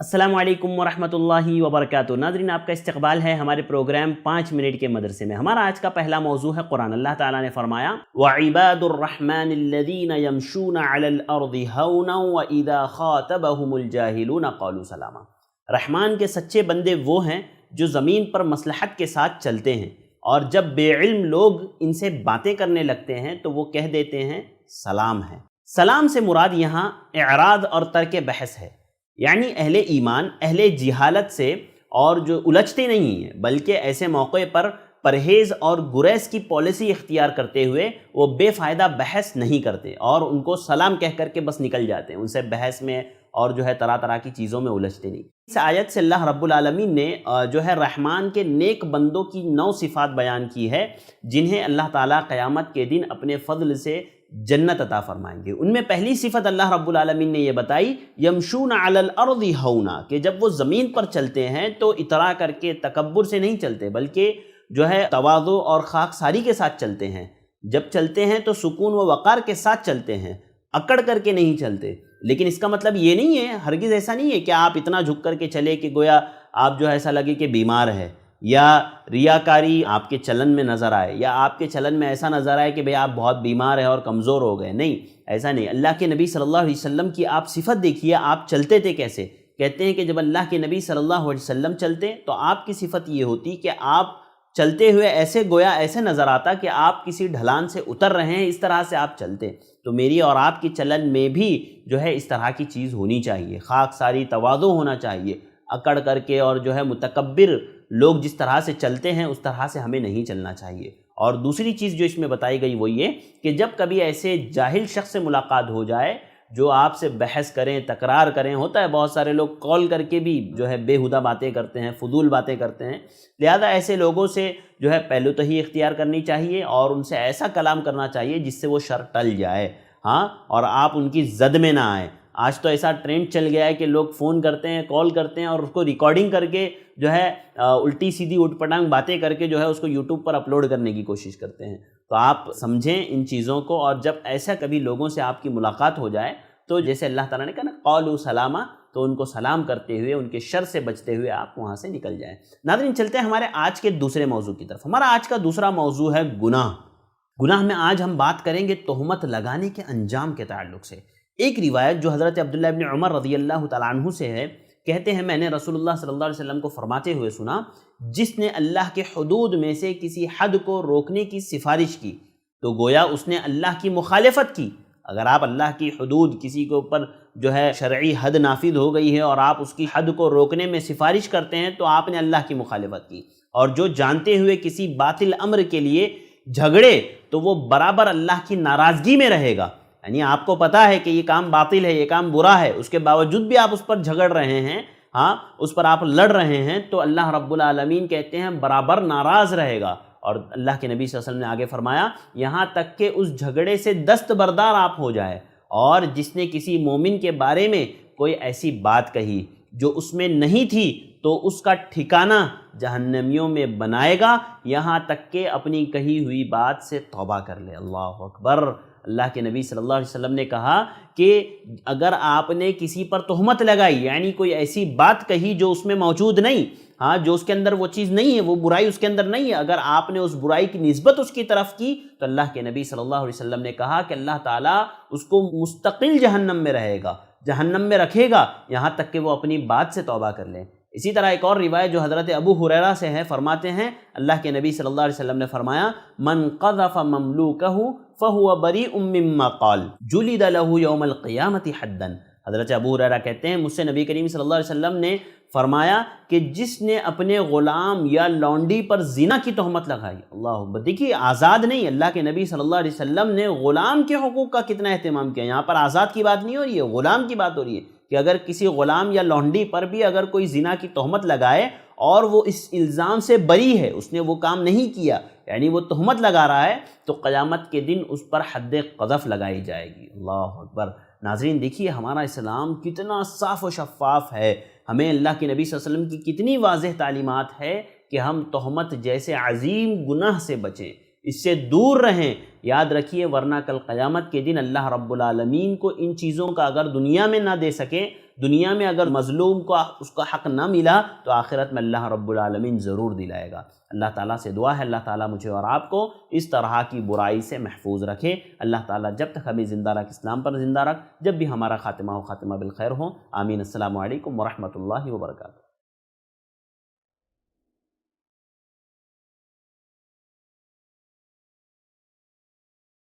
السلام علیکم ورحمۃ اللہ وبرکاتہ۔ ناظرین، آپ کا استقبال ہے ہمارے پروگرام 5 منٹ کے مدرسے میں۔ ہمارا آج کا پہلا موضوع ہے قرآن۔ اللہ تعالیٰ نے فرمایا وَعِبَادُ الرَّحْمَنِ الَّذِينَ يَمْشُونَ عَلَى الْأَرْضِ هَوْنًا وَإِذَا خَاطَبَهُمُ الْجَاهِلُونَ قَالُوا سَلَامًا۔ رحمان کے سچے بندے وہ ہیں جو زمین پر مصلحت کے ساتھ چلتے ہیں، اور جب بے علم لوگ ان سے باتیں کرنے لگتے ہیں تو وہ کہہ دیتے ہیں سلام ہے۔ سلام سے مراد یہاں اعراض اور ترک بحث ہے، یعنی اہل ایمان اہل جہالت سے اور جو الجھتے نہیں ہیں بلکہ ایسے موقع پر پرہیز اور گریز کی پالیسی اختیار کرتے ہوئے وہ بے فائدہ بحث نہیں کرتے اور ان کو سلام کہہ کر کے بس نکل جاتے ہیں، ان سے بحث میں اور طرح طرح کی چیزوں میں الجھتے نہیں۔ اس آیت سے اللہ رب العالمین نے رحمان کے نیک بندوں کی 9 صفات بیان کی ہے، جنہیں اللہ تعالیٰ قیامت کے دن اپنے فضل سے جنت عطا فرمائیں گے۔ ان میں پہلی صفت اللہ رب العالمین نے یہ بتائی یمشون علی الارض ہونا، کہ جب وہ زمین پر چلتے ہیں تو اترا کر کے تکبر سے نہیں چلتے بلکہ تواضع اور خاکساری کے ساتھ چلتے ہیں۔ جب چلتے ہیں تو سکون و وقار کے ساتھ چلتے ہیں، اکڑ کر کے نہیں چلتے۔ لیکن اس کا مطلب یہ نہیں ہے، ہرگز ایسا نہیں ہے کہ آپ اتنا جھک کر کے چلے کہ گویا آپ ایسا لگے کہ بیمار ہے، یا ریاکاری آپ کے چلن میں نظر آئے، یا آپ کے چلن میں ایسا نظر آئے کہ آپ بہت بیمار ہیں اور کمزور ہو گئے۔ نہیں، ایسا نہیں۔ اللہ کے نبی صلی اللہ علیہ وسلم کی آپ صفت دیکھیے، آپ چلتے تھے کیسے۔ کہتے ہیں کہ جب اللہ کے نبی صلی اللہ علیہ وسلم چلتے تو آپ کی صفت یہ ہوتی کہ آپ چلتے ہوئے ایسے نظر آتا کہ آپ کسی ڈھلان سے اتر رہے ہیں، اس طرح سے آپ چلتے۔ تو میری اور آپ کی چلن میں بھی اس طرح کی چیز ہونی چاہیے، خاکساری تواضع ہونا چاہیے۔ اکڑ کر کے اور متکبر لوگ جس طرح سے چلتے ہیں اس طرح سے ہمیں نہیں چلنا چاہیے۔ اور دوسری چیز جو اس میں بتائی گئی وہ یہ کہ جب کبھی ایسے جاہل شخص سے ملاقات ہو جائے جو آپ سے بحث کریں، تکرار کریں، ہوتا ہے بہت سارے لوگ کال کر کے بھی بےہودہ باتیں کرتے ہیں، فضول باتیں کرتے ہیں، لہذا ایسے لوگوں سے پہلو تہی اختیار کرنی چاہیے اور ان سے ایسا کلام کرنا چاہیے جس سے وہ شر ٹل جائے، اور آپ ان کی زد میں نہ آئیں۔ آج تو ایسا ٹرینڈ چل گیا ہے کہ لوگ فون کرتے ہیں، کال کرتے ہیں اور اس کو ریکارڈنگ کر کے الٹی سیدھی اٹھ پٹانگ باتیں کر کے اس کو یوٹیوب پر اپلوڈ کرنے کی کوشش کرتے ہیں۔ تو آپ سمجھیں ان چیزوں کو، اور جب ایسا کبھی لوگوں سے آپ کی ملاقات ہو جائے تو جیسے اللہ تعالیٰ نے کہا نا قالوا سلاما، تو ان کو سلام کرتے ہوئے ان کے شر سے بچتے ہوئے آپ وہاں سے نکل جائیں۔ ناظرین، چلتے ہیں ہمارے آج کے دوسرے موضوع کی طرف۔ ہمارا آج کا دوسرا موضوع ہے گناہ۔ گناہ میں آج ہم بات کریں گے تہمت لگانے کے انجام کے تعلق سے۔ ایک روایت جو حضرت عبداللہ ابن عمر رضی اللہ تعالیٰ عنہ سے ہے، کہتے ہیں میں نے رسول اللہ صلی اللہ علیہ وسلم کو فرماتے ہوئے سنا، جس نے اللہ کے حدود میں سے کسی حد کو روکنے کی سفارش کی تو گویا اس نے اللہ کی مخالفت کی۔ اگر آپ اللہ کی حدود، کسی کے اوپر شرعی حد نافذ ہو گئی ہے اور آپ اس کی حد کو روکنے میں سفارش کرتے ہیں تو آپ نے اللہ کی مخالفت کی، اور جو جانتے ہوئے کسی باطل امر کے لیے جھگڑے تو وہ برابر اللہ کی ناراضگی میں رہے گا۔ یعنی آپ کو پتا ہے کہ یہ کام باطل ہے، یہ کام برا ہے، اس کے باوجود بھی آپ اس پر جھگڑ رہے ہیں، اس پر آپ لڑ رہے ہیں، تو اللہ رب العالمین کہتے ہیں برابر ناراض رہے گا۔ اور اللہ کے نبی صلی اللہ علیہ وسلم نے آگے فرمایا یہاں تک کہ اس جھگڑے سے دستبردار آپ ہو جائے، اور جس نے کسی مومن کے بارے میں کوئی ایسی بات کہی جو اس میں نہیں تھی تو اس کا ٹھکانہ جہنمیوں میں بنائے گا، یہاں تک کہ اپنی کہی ہوئی بات سے توبہ کر لے۔ اللہ اکبر۔ اللہ کے نبی صلی اللہ علیہ وسلم نے کہا کہ اگر آپ نے کسی پر تہمت لگائی، یعنی کوئی ایسی بات کہی جو اس میں موجود نہیں، جو اس کے اندر وہ چیز نہیں ہے، وہ برائی اس کے اندر نہیں ہے، اگر آپ نے اس برائی کی نسبت اس کی طرف کی تو اللہ کے نبی صلی اللہ علیہ وسلم نے کہا کہ اللہ تعالیٰ اس کو مستقل جہنم میں رہے گا، جہنم میں رکھے گا، یہاں تک کہ وہ اپنی بات سے توبہ کر لیں۔ اسی طرح ایک اور روایت جو حضرت ابو ہریرہ سے ہے، فرماتے ہیں اللہ کے نبی صلی اللہ علیہ وسلم نے فرمایا من قذف مملوکہ فہو بریء مما قال جلد لہ یوم القیامت حدا۔ حضرت ابو ہریرہ کہتے ہیں مجھ سے نبی کریم صلی اللہ علیہ وسلم نے فرمایا کہ جس نے اپنے غلام یا لونڈی پر زنا کی تہمت لگائی، اللہ اکبر، دیکھیے آزاد نہیں، اللہ کے نبی صلی اللہ علیہ وسلم نے غلام کے حقوق کا کتنا اہتمام کیا۔ یہاں پر آزاد کی بات نہیں ہو رہی ہے، غلام کی بات ہو رہی ہے کہ اگر کسی غلام یا لونڈی پر بھی اگر کوئی زنا کی تہمت لگائے اور وہ اس الزام سے بری ہے، اس نے وہ کام نہیں کیا، یعنی وہ تہمت لگا رہا ہے، تو قیامت کے دن اس پر حد قذف لگائی جائے گی۔ اللہ اکبر۔ ناظرین دیکھیے ہمارا اسلام کتنا صاف و شفاف ہے، ہمیں اللہ کے نبی صلی اللہ علیہ وسلم کی کتنی واضح تعلیمات ہے کہ ہم تہمت جیسے عظیم گناہ سے بچیں، اس سے دور رہیں۔ یاد رکھیے ورنہ کل قیامت کے دن اللہ رب العالمین کو ان چیزوں کا اگر دنیا میں نہ دے سکیں، دنیا میں اگر مظلوم کو اس کا حق نہ ملا تو آخرت میں اللہ رب العالمین ضرور دلائے گا۔ اللہ تعالیٰ سے دعا ہے اللہ تعالیٰ مجھے اور آپ کو اس طرح کی برائی سے محفوظ رکھے۔ اللہ تعالیٰ جب تک ہمیں زندہ رکھ، اسلام پر زندہ رکھ، جب بھی ہمارا خاتمہ ہو خاتمہ بالخیر ہو۔ آمین۔ السلام علیکم ورحمۃ اللہ وبرکاتہ۔